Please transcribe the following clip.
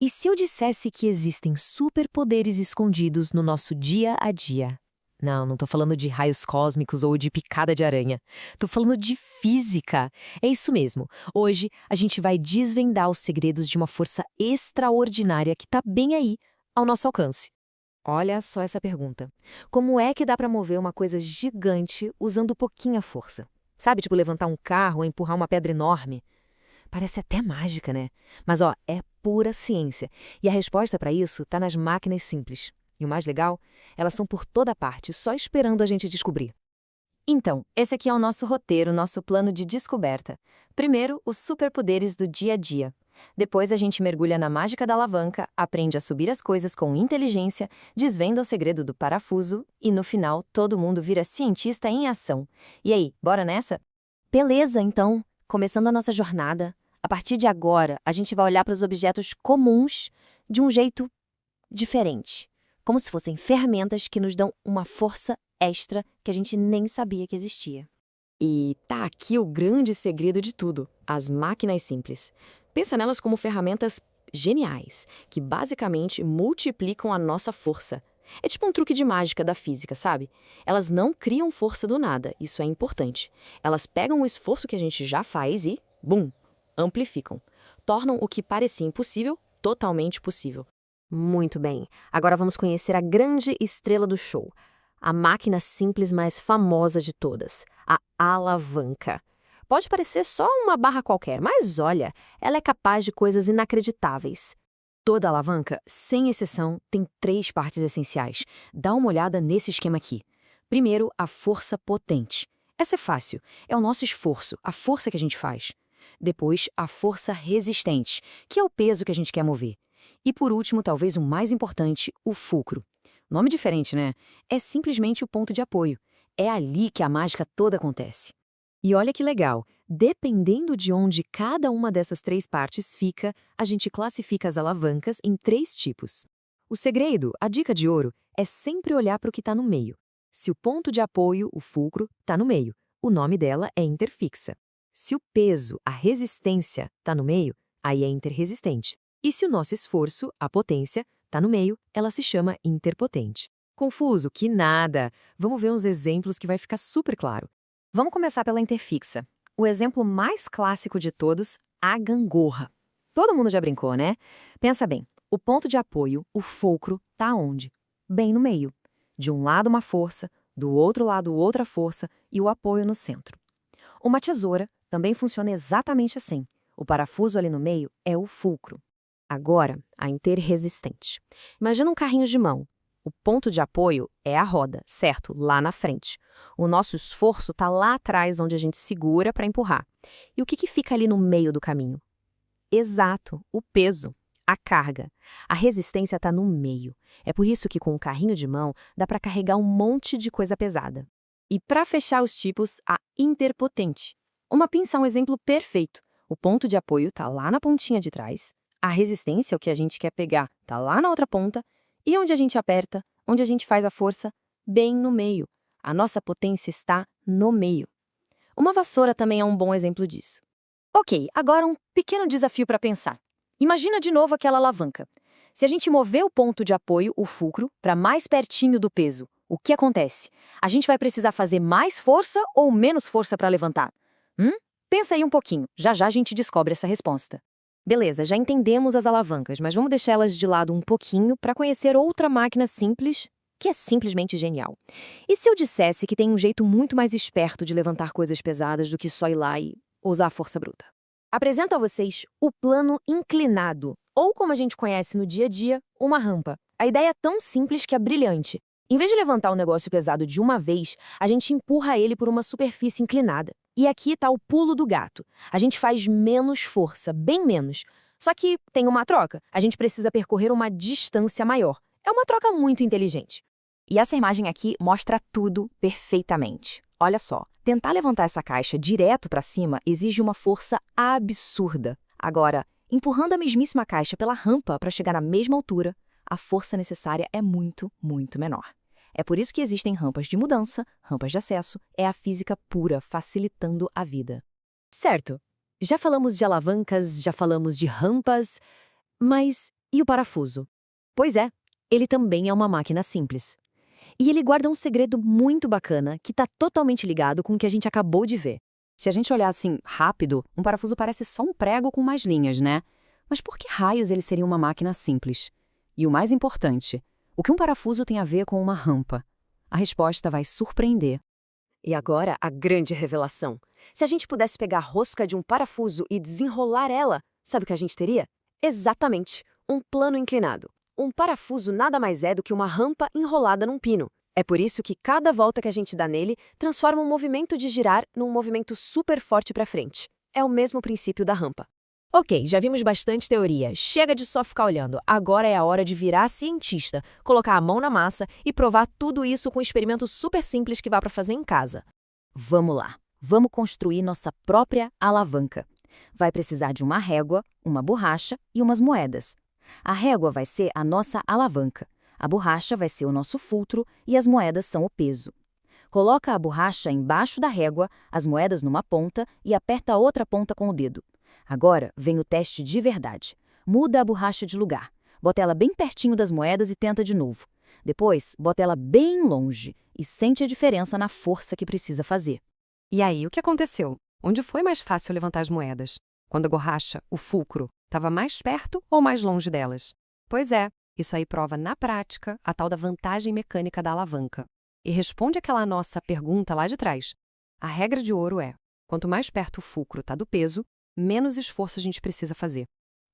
E se eu dissesse que existem superpoderes escondidos no nosso dia a dia? Não tô falando de raios cósmicos ou de picada de aranha. Tô falando de física. É isso mesmo. Hoje a gente vai desvendar os segredos de uma força extraordinária que tá bem aí, ao nosso alcance. Olha só essa pergunta. Como é que dá pra mover uma coisa gigante usando pouquinha força? Sabe, tipo levantar um carro ou empurrar uma pedra enorme? Parece até mágica, né? Mas ó, é pura ciência. E a resposta para isso está nas máquinas simples. E o mais legal, elas são por toda parte, só esperando a gente descobrir. Então, esse aqui é o nosso roteiro, nosso plano de descoberta. Primeiro, os superpoderes do dia a dia. Depois a gente mergulha na mágica da alavanca, aprende a subir as coisas com inteligência, desvenda o segredo do parafuso e no final todo mundo vira cientista em ação. E aí, bora nessa? Beleza, então, começando a nossa jornada. A partir de agora, a gente vai olhar para os objetos comuns de um jeito diferente, como se fossem ferramentas que nos dão uma força extra que a gente nem sabia que existia. E tá aqui o grande segredo de tudo: as máquinas simples. Pensa nelas como ferramentas geniais, que basicamente multiplicam a nossa força. É tipo um truque de mágica da física, sabe? Elas não criam força do nada, isso é importante. Elas pegam o esforço que a gente já faz e, bum, amplificam. Tornam o que parecia impossível totalmente possível. Muito bem. Agora vamos conhecer a grande estrela do show. A máquina simples mais famosa de todas, a alavanca. Pode parecer só uma barra qualquer, mas olha, ela é capaz de coisas inacreditáveis. Toda alavanca, sem exceção, tem três partes essenciais. Dá uma olhada nesse esquema aqui. Primeiro, a força potente. Essa é fácil, é o nosso esforço, a força que a gente faz. Depois, a força resistente, que é o peso que a gente quer mover. E por último, talvez o mais importante, o fulcro. Nome diferente, né? É simplesmente o ponto de apoio. É ali que a mágica toda acontece. E olha que legal, dependendo de onde cada uma dessas três partes fica, a gente classifica as alavancas em três tipos. O segredo, a dica de ouro, é sempre olhar para o que está no meio. Se o ponto de apoio, o fulcro, está no meio, o nome dela é interfixa. Se o peso, a resistência, está no meio, aí é interresistente. E se o nosso esforço, a potência, está no meio, ela se chama interpotente. Confuso? Que nada! Vamos ver uns exemplos que vai ficar super claro. Vamos começar pela interfixa. O exemplo mais clássico de todos, a gangorra. Todo mundo já brincou, né? Pensa bem, o ponto de apoio, o fulcro, está onde? Bem no meio. De um lado uma força, do outro lado outra força e o apoio no centro. Uma tesoura também funciona exatamente assim. O parafuso ali no meio é o fulcro. Agora, a interresistente. Imagina um carrinho de mão. O ponto de apoio é a roda, certo? Lá na frente. O nosso esforço está lá atrás, onde a gente segura para empurrar. E o que fica ali no meio do caminho? Exato, o peso, a carga. A resistência está no meio. É por isso que com o carrinho de mão dá para carregar um monte de coisa pesada. E para fechar os tipos, a interpotente. Uma pinça é um exemplo perfeito. O ponto de apoio está lá na pontinha de trás. A resistência, o que a gente quer pegar, está lá na outra ponta. E onde a gente aperta, onde a gente faz a força, bem no meio. A nossa potência está no meio. Uma vassoura também é um bom exemplo disso. Ok, agora um pequeno desafio para pensar. Imagina de novo aquela alavanca. Se a gente mover o ponto de apoio, o fulcro, para mais pertinho do peso, o que acontece? A gente vai precisar fazer mais força ou menos força para levantar? Pensa aí um pouquinho, já já a gente descobre essa resposta. Beleza, já entendemos as alavancas, mas vamos deixá-las de lado um pouquinho para conhecer outra máquina simples, que é simplesmente genial. E se eu dissesse que tem um jeito muito mais esperto de levantar coisas pesadas do que só ir lá e usar a força bruta? Apresento a vocês o plano inclinado, ou como a gente conhece no dia a dia, uma rampa. A ideia é tão simples que é brilhante. Em vez de levantar um negócio pesado de uma vez, a gente empurra ele por uma superfície inclinada. E aqui está o pulo do gato. A gente faz menos força, bem menos. Só que tem uma troca. A gente precisa percorrer uma distância maior. É uma troca muito inteligente. E essa imagem aqui mostra tudo perfeitamente. Olha só, tentar levantar essa caixa direto para cima exige uma força absurda. Agora, empurrando a mesmíssima caixa pela rampa para chegar na mesma altura, a força necessária é muito, muito menor. É por isso que existem rampas de mudança, rampas de acesso, é a física pura facilitando a vida. Certo, já falamos de alavancas, já falamos de rampas, mas E o parafuso? Pois é, ele também é uma máquina simples. E ele guarda um segredo muito bacana que está totalmente ligado com o que a gente acabou de ver. Se a gente olhar assim rápido, um parafuso parece só um prego com mais linhas, né? Mas por que raios ele seria uma máquina simples? E o mais importante, o que um parafuso tem a ver com uma rampa? A resposta vai surpreender. E agora, a grande revelação. Se a gente pudesse pegar a rosca de um parafuso e desenrolar ela, sabe o que a gente teria? Exatamente, um plano inclinado. Um parafuso nada mais é do que uma rampa enrolada num pino. É por isso que cada volta que a gente dá nele transforma um movimento de girar num movimento super forte para frente. É o mesmo princípio da rampa. Ok, já vimos bastante teoria. Chega de só ficar olhando. Agora é a hora de virar cientista, colocar a mão na massa e provar tudo isso com um experimento super simples que vá para fazer em casa. Vamos lá. Vamos construir nossa própria alavanca. Vai precisar de uma régua, uma borracha e umas moedas. A régua vai ser a nossa alavanca. A borracha vai ser o nosso fulcro e as moedas são o peso. Coloca a borracha embaixo da régua, as moedas numa ponta e aperta a outra ponta com o dedo. Agora vem o teste de verdade. Muda a borracha de lugar. Bota ela bem pertinho das moedas e tenta de novo. Depois, bota ela bem longe e sente a diferença na força que precisa fazer. E aí, o que aconteceu? Onde foi mais fácil levantar as moedas? Quando a borracha, o fulcro, estava mais perto ou mais longe delas? Pois é, isso aí prova na prática a tal da vantagem mecânica da alavanca. E responde aquela nossa pergunta lá de trás. A regra de ouro é, quanto mais perto o fulcro está do peso, menos esforço a gente precisa fazer.